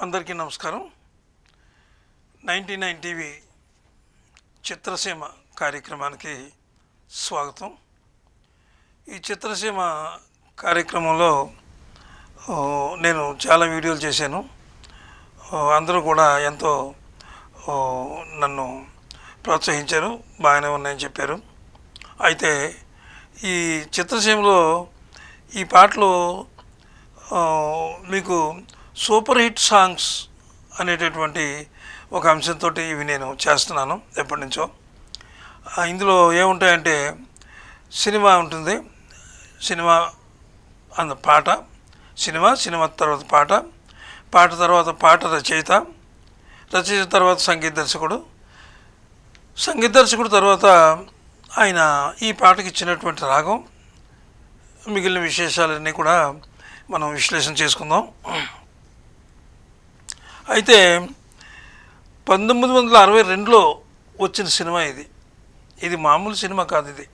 అందరికీ నమస్కారం. 99 టీవీ చిత్రసీమ కార్యక్రమానికి స్వాగతం. ఈ చిత్రసీమ కార్యక్రమంలో నేను చాలా వీడియోలు చేశాను. అందరూ కూడా ఎంతో నన్ను ప్రోత్సహించారు, బాగానే ఉన్నాయని చెప్పారు. అయితే ఈ చిత్రసీమలో ఈ పాటలు మీకు సూపర్ హిట్ సాంగ్స్ అనేటటువంటి ఒక అంశంతో ఇవి నేను చేస్తున్నాను ఎప్పటి నుంచో. ఇందులో ఏముంటాయంటే సినిమా ఉంటుంది, సినిమా అన్న పాట, సినిమా తర్వాత పాట తర్వాత పాట రచయిత తర్వాత సంగీత దర్శకుడు తర్వాత ఆయన ఈ పాటకి ఇచ్చినటువంటి రాగం, మిగిలిన విశేషాలన్నీ కూడా మనం విశ్లేషణ చేసుకుందాం. అయితే 1962లో వచ్చిన సినిమా ఇది మామూలు సినిమా కాదు. ఇది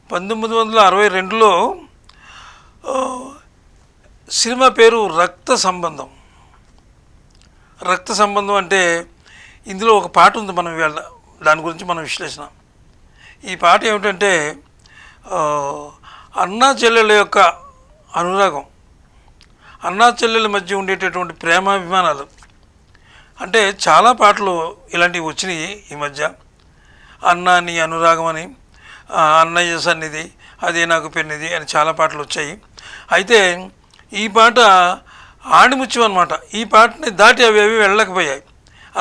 1962లో సినిమా పేరు రక్త సంబంధం అంటే ఇందులో ఒక పాట ఉంది. మనం ఇవాళ దాని గురించి మనం విశ్లేషణ. ఈ పాట ఏమిటంటే అన్నా చెల్లెళ్ళ యొక్క అనురాగం, అన్నా చెల్లెల మధ్య ఉండేటటువంటి ప్రేమాభిమానాలు. అంటే చాలా పాటలు ఇలాంటివి వచ్చినాయి ఈ మధ్య. అన్నా నీ అనురాగం అని, అన్నయ్య సన్నిధి, అదే నాకు పెన్నిది అని చాలా పాటలు వచ్చాయి. అయితే ఈ పాట ఆణిముత్యం అన్నమాట. ఈ పాటని దాటి అవి వెళ్ళకపోయాయి.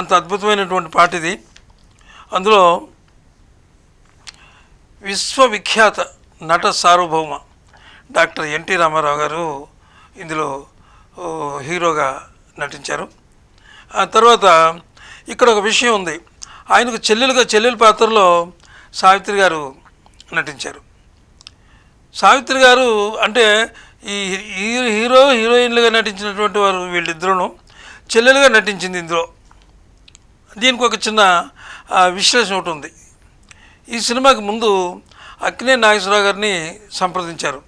అంత అద్భుతమైనటువంటి పాట ఇది. అందులో విశ్వవిఖ్యాత నట సార్వభౌమ డాక్టర్ ఎన్టీ రామారావు గారు ఇందులో హీరోగా నటించారు. ఆ తర్వాత ఇక్కడ ఒక విషయం ఉంది. ఆయనకు చెల్లెల పాత్రలో సావిత్రి గారు నటించారు. సావిత్రి గారు అంటే ఈ హీరోయిన్లుగా నటించినటువంటి వారు వీళ్ళిద్దరూ చెల్లెలుగా నటించింది ఇందులో. దీనికి ఒక చిన్న విశ్లేషణ ఒకటి ఉంది. ఈ సినిమాకి ముందు అక్కినేని నాగేశ్వరరావు గారిని సంప్రదించారు,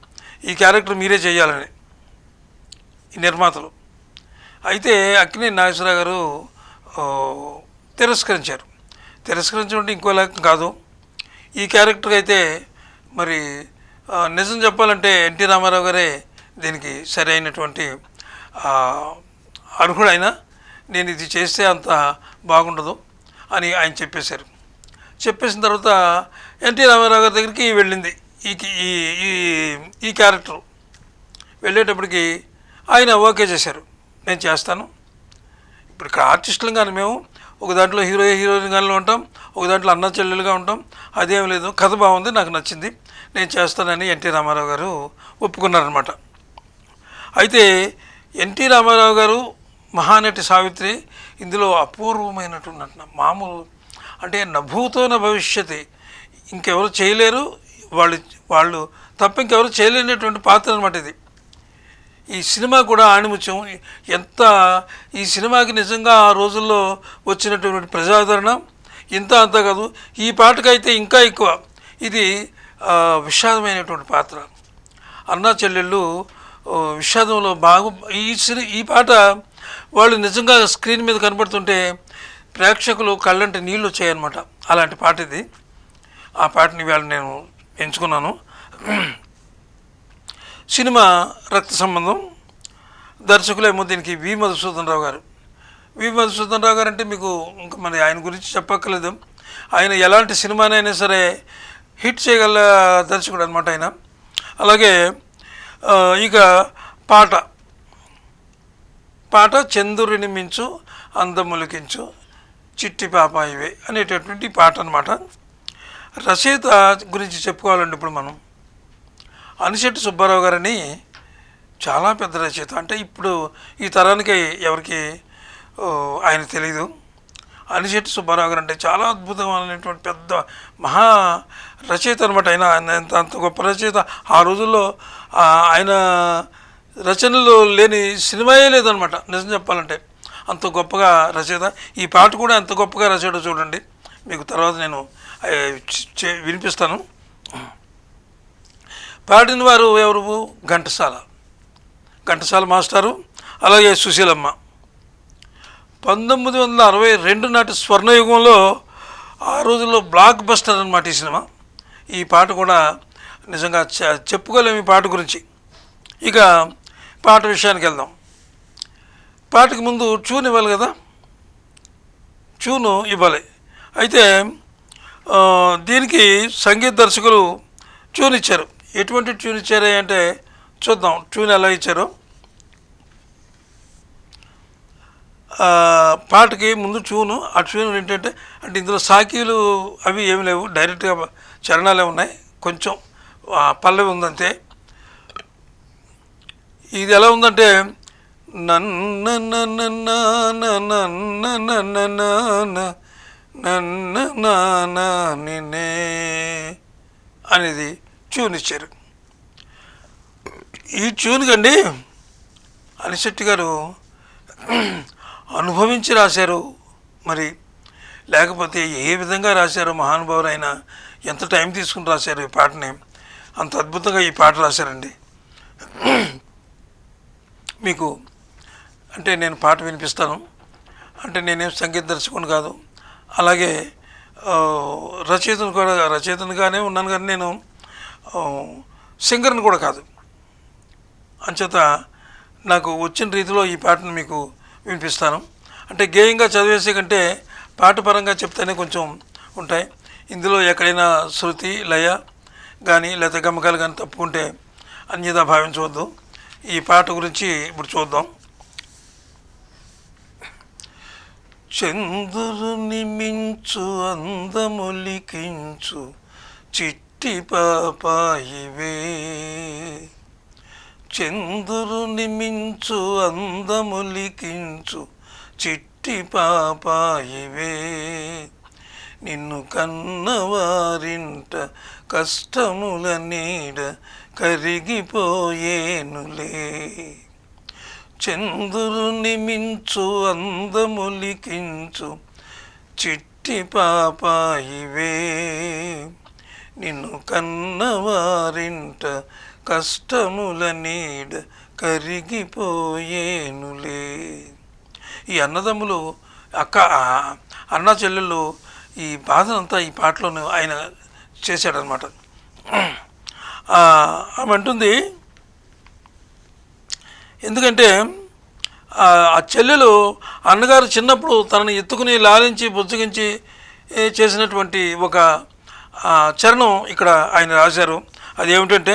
ఈ క్యారెక్టర్ మీరే చేయాలని, ఈ నిర్మాతలు. అయితే అక్కినేని నాగేశ్వరరావు గారు తిరస్కరించడం ఇంకోలా కాదు. ఈ క్యారెక్టర్కి అయితే మరి నిజం చెప్పాలంటే ఎన్టీ రామారావు గారే దీనికి సరైనటువంటి అర్హుడైన, నేను ఇది చేస్తే అంత బాగుండదు అని ఆయన చెప్పేసిన తర్వాత ఎన్టీ రామారావు గారి దగ్గరికి వెళ్ళింది ఈ క్యారెక్టర్. వెళ్ళేటప్పటికి ఆయన ఓకే చేశారు, నేను చేస్తాను. ఇప్పుడు ఇక్కడ ఆర్టిస్టులు కానీ మేము ఒక దాంట్లో హీరోయిన్ గానిలో ఉంటాం, ఒక దాంట్లో అన్న చెల్లెలుగా ఉంటాం. అదేం లేదు, కథ బాగుంది, నాకు నచ్చింది, నేను చేస్తానని ఎన్టీ రామారావు గారు ఒప్పుకున్నారనమాట. అయితే ఎన్టీ రామారావు గారు, మహానటి సావిత్రి ఇందులో అపూర్వమైనటువంటి నటన, మామూలు అంటే నభూతో న భవిష్యతి, ఇంకెవరు చేయలేరు, వాళ్ళు తప్ప ఇంకెవరు చేయలేనటువంటి పాత్ర అనమాట ఇది. ఈ సినిమా కూడా ఆణిముత్యం. ఈ సినిమాకి నిజంగా ఆ రోజుల్లో వచ్చినటువంటి ప్రజాదరణ ఇంత అంతా కాదు, ఈ పాటకైతే ఇంకా ఎక్కువ. ఇది విషాదమైనటువంటి పాత్ర. అన్నా చెల్లెళ్ళు విషాదంలో ఈ పాట వాళ్ళు నిజంగా స్క్రీన్ మీద కనబడుతుంటే ప్రేక్షకులు కళ్ళంటే నీళ్ళు వచ్చాయన్నమాట. అలాంటి పాట ఇది. ఆ పాటని ఇవాళ నేను ఎంచుకున్నాను. సినిమా రక్త సంబంధం. దర్శకులేమో దీనికి వి మధుసూదన్ రావు గారు అంటే మీకు ఇంకా మరి ఆయన గురించి చెప్పక్కర్లేదు. ఆయన ఎలాంటి సినిమానైనా సరే హిట్ చేయగల దర్శకుడు అనమాట ఆయన. అలాగే ఇక పాట చంద్రుడిని మించు అందములికించు చిట్టి పాపాయివే అనేటటువంటి పాట అనమాట. రచయిత గురించి చెప్పుకోవాలండి ఇప్పుడు మనం. అనిశెట్టి సుబ్బారావు గారని చాలా పెద్ద రచయిత. అంటే ఇప్పుడు ఈ తరానికి ఎవరికి ఆయన తెలీదు. అనిశెట్టి సుబ్బారావు గారు అంటే చాలా అద్భుతమైనటువంటి పెద్ద మహా రచయిత అనమాట. ఆయన అంత గొప్ప రచయిత. ఆ రోజుల్లో ఆయన రచనలు లేని సినిమాయే లేదనమాట నిజం చెప్పాలంటే. అంత గొప్పగా రచయిత. ఈ పాట కూడా ఎంత గొప్పగా రచయిత చూడండి, మీకు తర్వాత నేను వినిపిస్తాను. పాడిన వారు ఎవరు? ఘంటసాల మాస్టారు, అలాగే సుశీలమ్మ. 1962 నాటి స్వర్ణయుగంలో ఆ రోజుల్లో బ్లాక్ బస్టర్ అన్నమాట ఈ సినిమా. ఈ పాట కూడా నిజంగా చెప్పుకోలేము ఈ పాట గురించి. ఇక పాట విషయానికి వెళ్దాం. పాటకి ముందు ట్యూన్ ఇవ్వాలి కదా, ట్యూను ఇవ్వాలి. అయితే దీనికి సంగీత దర్శకులు ట్యూన్ ఇచ్చారు. ఎటువంటి ట్యూన్ ఇచ్చారు అంటే చూద్దాం ట్యూన్ ఎలా ఇచ్చారో. పాటకి ముందు ట్యూను, ఆ ట్యూన్ ఏంటంటే అంటే ఇందులో సాకీలు అవి ఏమి లేవు, డైరెక్ట్గా చరణాలే ఉన్నాయి, కొంచెం పల్లవి ఉందంతే. ఇది ఎలా ఉందంటే నన్న నిన్నే అనేది ట్యూన్ ఇచ్చారు. ఈ ట్యూన్ కండి అనిశెట్టి గారు అనుభవించి రాశారు. మరి లేకపోతే ఏ విధంగా రాశారో మహానుభావులైన, ఎంత టైం తీసుకుని రాశారు ఈ పాటని, అంత అద్భుతంగా ఈ పాట రాశారండి. మీకు అంటే నేను పాట వినిపిస్తాను. అంటే నేనేం సంగీత దర్శకుని కాదు, అలాగే రచయితనుగానే ఉన్నాను, కానీ నేను సింగర్ని కూడా కాదు. అంచేత నాకు వచ్చిన రీతిలో ఈ పాటను మీకు వినిపిస్తాను. అంటే గేయంగా చదివేసే కంటే పాట పరంగా చెప్తేనే కొంచెం ఉంటాయి. ఇందులో ఎక్కడైనా శృతి లయ కానీ లేకపోతే గమకాలు కానీ తప్పుకుంటే అన్యదా భావించవద్దు. ఈ పాట గురించి ఇప్పుడు చూద్దాం. చంద్రుని మించు అందములికించు చిట్టి పాపాయివే, చంద్రుని మించు అందములికించు చిట్టి పాపాయివే, నిన్ను కన్నవారింట కష్టముల నీడ కరిగిపోయేనులే, చంద్రుని మించు అందములికించు చిట్టి పాపాయివే, నిన్ను కన్నవారింట కష్టముల నీడ కరిగిపోయేనులే. ఈ అన్నదమ్ములు అన్న చెల్లెళ్ళు ఈ బాధనంతా ఈ పాటలోనే ఆయన చేశాడనమాట. ఆమె అంటుంది, ఎందుకంటే ఆ చెల్లెలు అన్నగారు చిన్నప్పుడు తనని ఎత్తుకుని లాలించి బుజ్జగించి చేసినటువంటి ఒక చరణం ఇక్కడ ఆయన రాశారు. అదేమిటంటే,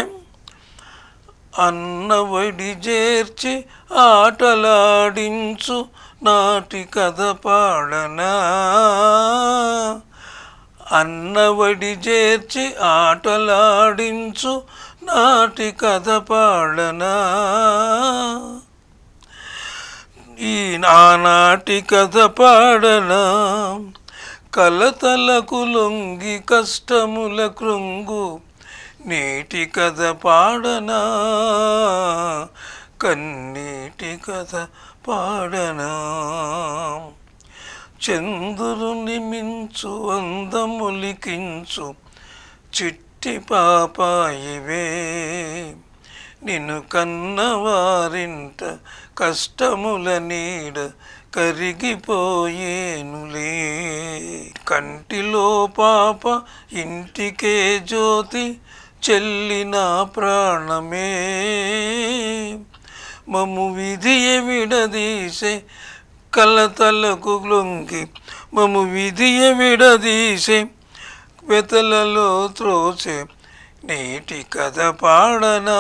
అన్నవడి చేర్చి ఆటలాడించు నాటి కథ పాడనా, అన్నవడి చేర్చి ఆటలాడించు నాటి కథ పాడనా, ఈ నానాటి కథ పాడనా, కలతలకు లొంగి కష్టముల కృంగు నీటి కథ పాడనా, కన్నీటి కథ పాడనా, చంద్రుని మించు అందములికించు చిట్టి పాపాయివే, నిన్ను కన్నవారింట కష్టముల నీడ కరిగిపోయేనులే, కంటిలో పాప ఇంటికే జ్యోతి చెల్లిన ప్రాణమే, మము విధియ విడదీసే కలతలకు లొంగి, మము విధియ విడదీసే వెతలలో త్రోసే నీటి కథ పాడనా,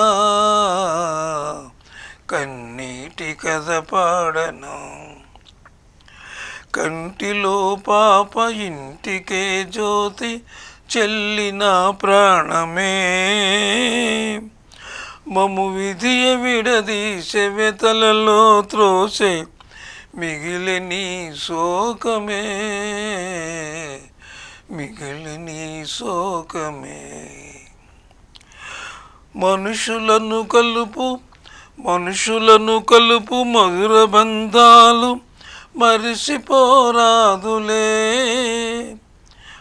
కన్నీటి కథ పాడనా, కంటిలో పాప ఇంటికే జ్యోతి చెల్లిన ప్రాణమే, మము విధియ విడదీసే వెతలలో త్రోసే మిగిలిని శోకమే, మిగిలిని శోకమే, మనుషులను కలుపు మధుర బంధాలు మరిసిపోరాదులే.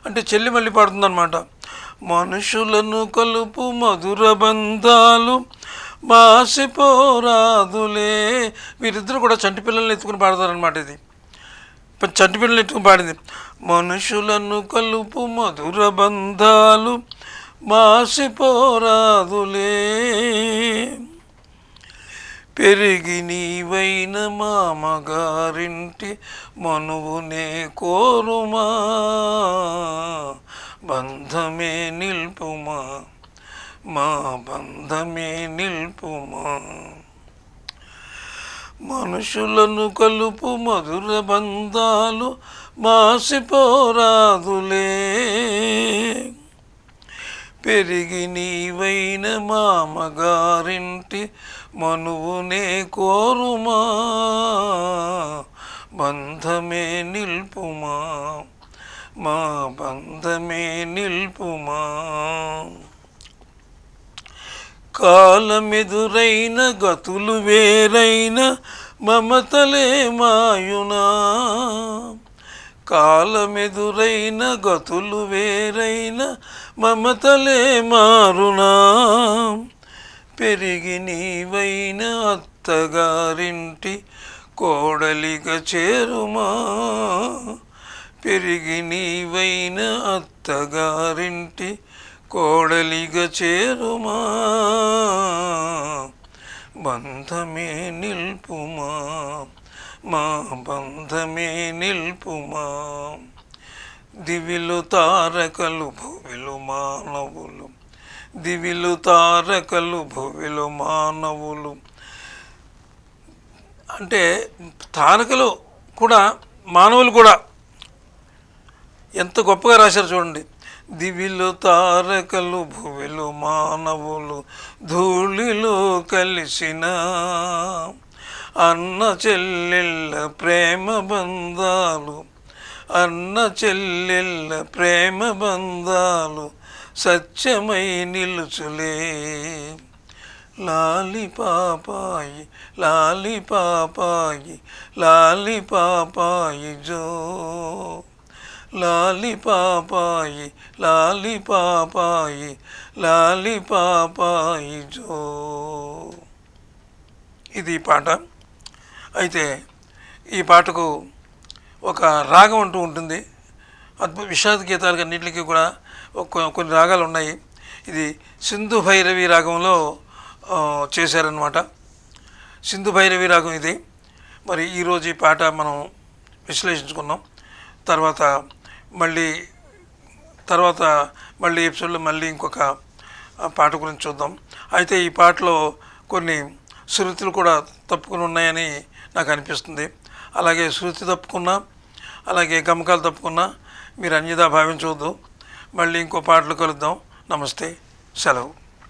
అంటే చెల్లి మళ్ళీ పాడుతుందన్నమాట. మనుషులను కలుపు మధుర బంధాలు మాసిపోరాదులే. వీరిద్దరు కూడా చంటి పిల్లల్ని ఎత్తుకుని పాడతారనమాట. ఇది చంటిపిల్లలు ఎట్టుకుని పాడింది. మనుషులను కలుపు మధుర బంధాలు మాసిపోరాదులే, పెరిగి నీవైన మామగారింటి మనువునే కోరుమా, బంధమే నిల్పుమా, మా బంధమే నిల్పుమా. మనుషులను కలుపు మధుర బంధాలు మాసిపోరాదులే, పెరిగి నీవైన మామగారింటి మనువునే కోరుమా, బంధమే నిల్పుమా, మా బంధమే నిల్పుమా. కాలమెదురైన గతులు వేరైన మమతలే మాయునా, కాలమెదురైన గతులు వేరైన మమతలే మారునా, పెరిగి నీవైన అత్తగారింటి కోడలిగా చేరుమా, పెరిగి నీవైన అత్తగారింటి కోడలిగా చేరుమా, బంధమే నిల్పుమా, మా బంధమే నిల్పుమా. దివిలు తారకలు భువిలు మానవులు, దివిలు తారకలు భువిలు మానవులు. అంటే తారకలు కూడా మానవులు కూడా ఎంత గొప్పగా రాశారు చూడండి. దివిలో తారకలు భువిలో మానవులు, ధూళిలో కలిసిన అన్న చెల్లెళ్ళ ప్రేమ బంధాలు, అన్న చెల్లెళ్ళ ప్రేమ బంధాలు సత్యమై నిలుచులే. లాలి పాపాయి లాలి పాపాయి లాలి పాపాయి జో, లాలి పాపాయి లాలి పాపాయి లాలి పాపాయి జో. ఇది పాట. అయితే ఈ పాటకు ఒక రాగం అంటూ ఉంటుంది. అద్భుత విషాద గీతాలకు అన్నింటికి కూడా కొన్ని రాగాలు ఉన్నాయి. ఇది సింధు భైరవి రాగంలో చేశారనమాట. సింధు భైరవి రాగం ఇది. మరి ఈరోజు ఈ పాట మనం విశ్లేషించుకున్నాం. తర్వాత మళ్ళీ ఎపిసోడ్లో మళ్ళీ ఇంకొక పాట గురించి చూద్దాం. అయితే ఈ పాటలో కొన్ని శృతులు కూడా తప్పుకుని ఉన్నాయని నాకు అనిపిస్తుంది. అలాగే శృతి తప్పుకున్నా, అలాగే గమకాలు తప్పుకున్నా మీరు అన్యదా భావించవద్దు. మళ్ళీ ఇంకో పాటలు కలుద్దాం. నమస్తే, సెలవు.